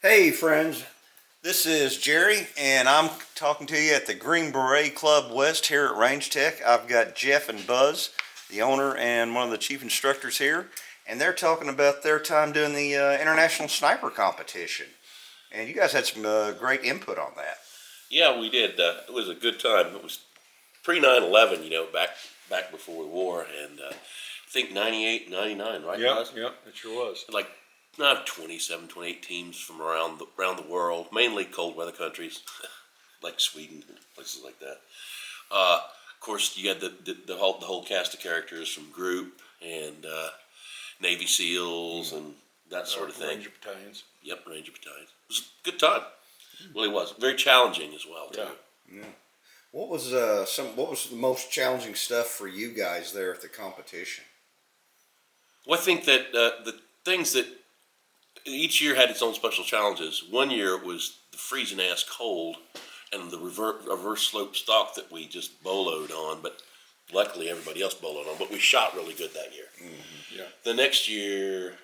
Hey friends, this is Jerry and I'm talking to you at the Green Beret Club West here at Range Tech. I've got Jeff and Buzz, the owner and one of the chief instructors here, and they're talking about their time doing the International Sniper Competition. And you guys had some great input on that. Yeah, we did. It was a good time. It was pre 9/11, back before the war, and I think 98, 99, right, guys? Yep, it sure was. Like not 27, 28 teams from around the world, mainly cold weather countries like Sweden, places like that. Of course, you had the whole cast of characters from Group and Navy SEALs and that sort of thing. Ranger battalions. Yep, Ranger battalions. It was a good time. Really was. Very challenging as well, too. Yeah. What was what was the most challenging stuff for you guys there at the competition? Well, I think that the things that each year had its own special challenges. One year it was the freezing ass cold and the reverse slope stock that we just boloed on, but luckily everybody else boloed on. But we shot really good that year. Mm-hmm. Yeah. The next year,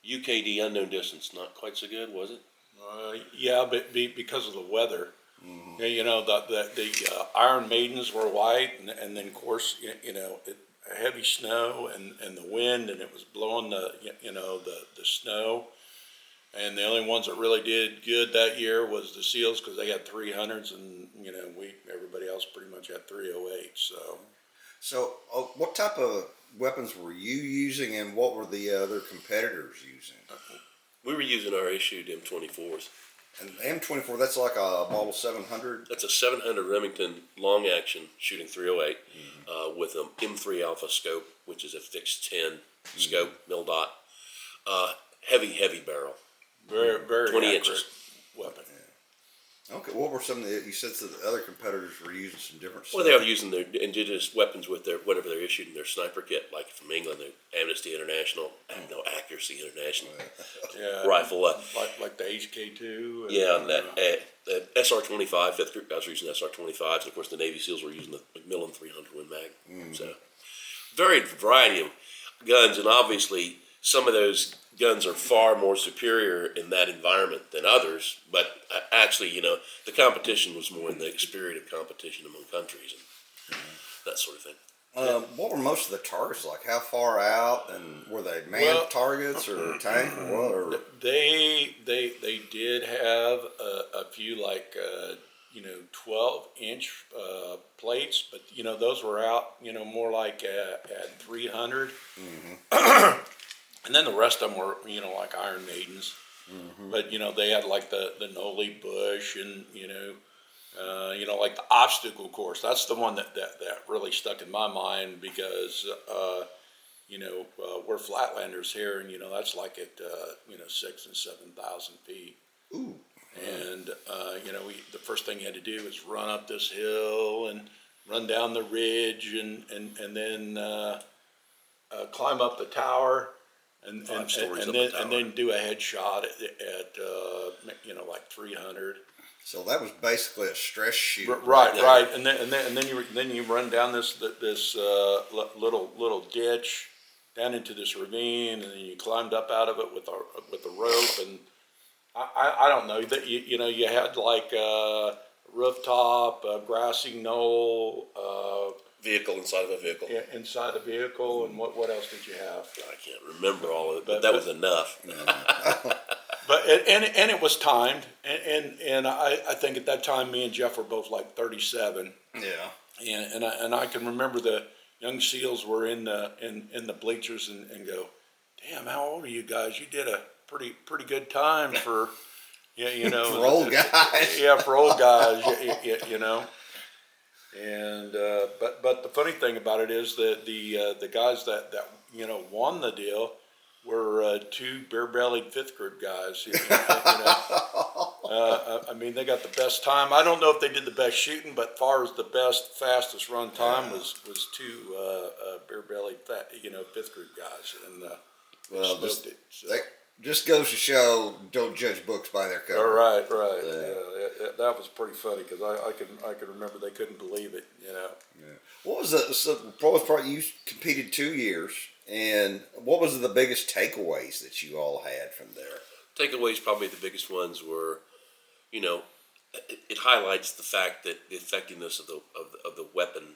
UKD unknown distance, not quite so good, was it? Yeah, but because of the weather, Mm-hmm. the Iron Maidens were white, and then of course heavy snow and the wind, and it was blowing the snow. And the only ones that really did good that year was the SEALs because they had 300s, and everybody else pretty much had 308s. So, what type of weapons were you using, and what were the other competitors using? We were using our issued M24s. And M24, that's like a Model 700? That's a 700 Remington long action shooting 308 with an M3 Alpha scope, which is a fixed 10 scope, mil dot. Heavy barrel. Very 20 accurate inches. weapon. Okay, what were some of the, you said that the other competitors were using some different stuff? Well, they were using their indigenous weapons with whatever they're issued in their sniper kit, like from England, the Amnesty International, Accuracy International rifle. Like the HK2. Yeah, and that SR-25, 5th Group guys were using SR-25s, and of course the Navy SEALs were using the Macmillan 300 Win Mag. Mm-hmm. So, variety of guns, and obviously some of those guns are far more superior in that environment than others, but actually, the competition was more in the spirit of competition among countries and that sort of thing. What were most of the targets like? How far out, and were they manned targets or tank or what? Or? They did have a few 12-inch plates, but those were out more like at 300. Mm-hmm. And then the rest of them were, like Iron Maidens. Mm-hmm. But, they had like the Noli Bush and, like the obstacle course. That's the one that really stuck in my mind because, we're flatlanders here and, that's like at, 6,000 and 7,000 feet. Ooh. And, the first thing you had to do was run up this hill and run down the ridge and then climb up the tower. And then do a headshot at like 300. So that was basically a stress shoot. Right. And then you run down this little ditch down into this ravine, and then you climbed up out of it with a rope. And I don't know that you had like a rooftop, a grassy knoll. Vehicle inside of a vehicle. Yeah, inside a vehicle, and what else did you have? I can't remember all of it, but that was enough. But it was timed, and I think at that time me and Jeff were both like 37. Yeah. And I can remember the young SEALs were in the bleachers and go, damn, how old are you guys? You did a pretty good time for for old guys. Yeah, for old guys, And but the funny thing about it is that the guys that won the deal were two bare-bellied 5th Group guys. I mean, they got the best time. I don't know if they did the best shooting, but far as the fastest run time was two bare-bellied 5th Group guys, and Well, smoked it. So. that just goes to show, don't judge books by their cover. Right. Yeah, that was pretty funny because I can remember they couldn't believe it. Yeah. What was the so for the most part you competed 2 years? And what was the biggest takeaways that you all had from there? Takeaways, probably the biggest ones were, it highlights the fact that the effectiveness of the weapon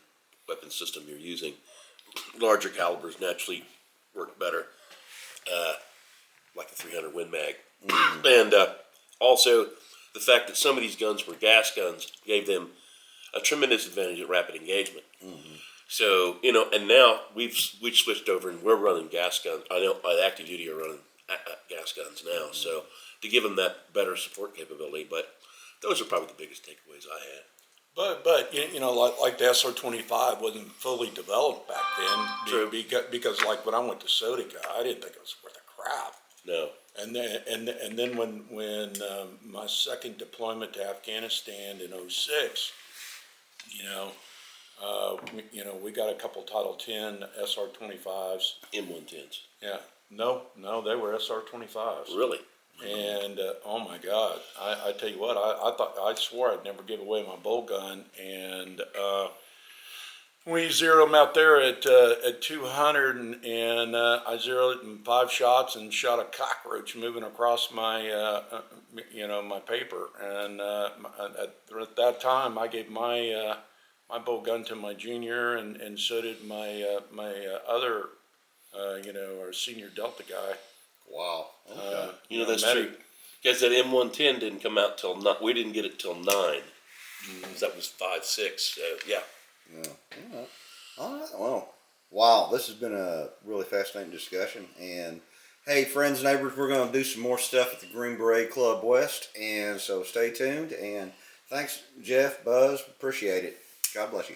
system you're using. Larger calibers naturally work better, like the 300 Win Mag, and also the fact that some of these guns were gas guns gave them a tremendous advantage at rapid engagement. So, and now we've switched over and we're running gas guns. I know active duty are running gas guns now, so to give them that better support capability. But those are probably the biggest takeaways I had. But like the SR-25 wasn't fully developed back then. True. Because like when I went to Sodica, I didn't think it was worth a crap. No. And then when my second deployment to Afghanistan in '06, we got a couple Title 10 SR-25s. M110s. Yeah. No, they were SR-25s. Really? And oh my God, I tell you what, I swore I'd never give away my bolt gun, and we zeroed them out there at 200, and I zeroed it in 5 shots and shot a cockroach moving across my my paper, and at that time I gave my bolt gun to my junior, and so did my other our senior Delta guy. Wow. Okay. That's Matty. true. Because that M110 didn't come out till we didn't get it till 9. That was 5, 6. So yeah. Yeah. All right. Well, wow. This has been a really fascinating discussion. And hey, friends, neighbors, we're going to do some more stuff at the Green Beret Club West. And so stay tuned. And thanks, Jeff, Buzz. Appreciate it. God bless you.